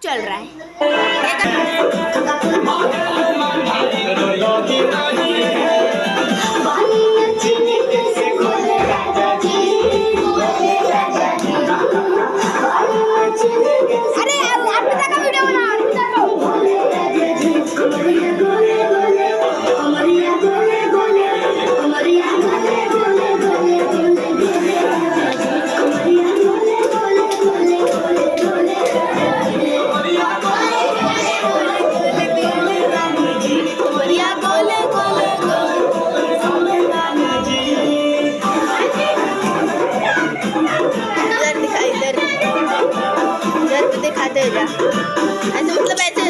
चल रहा है। अरे अर्पिता का वीडियो बना, अर्पिता को। इधर दिखाते हो जा ऐसे, मतलब ऐसे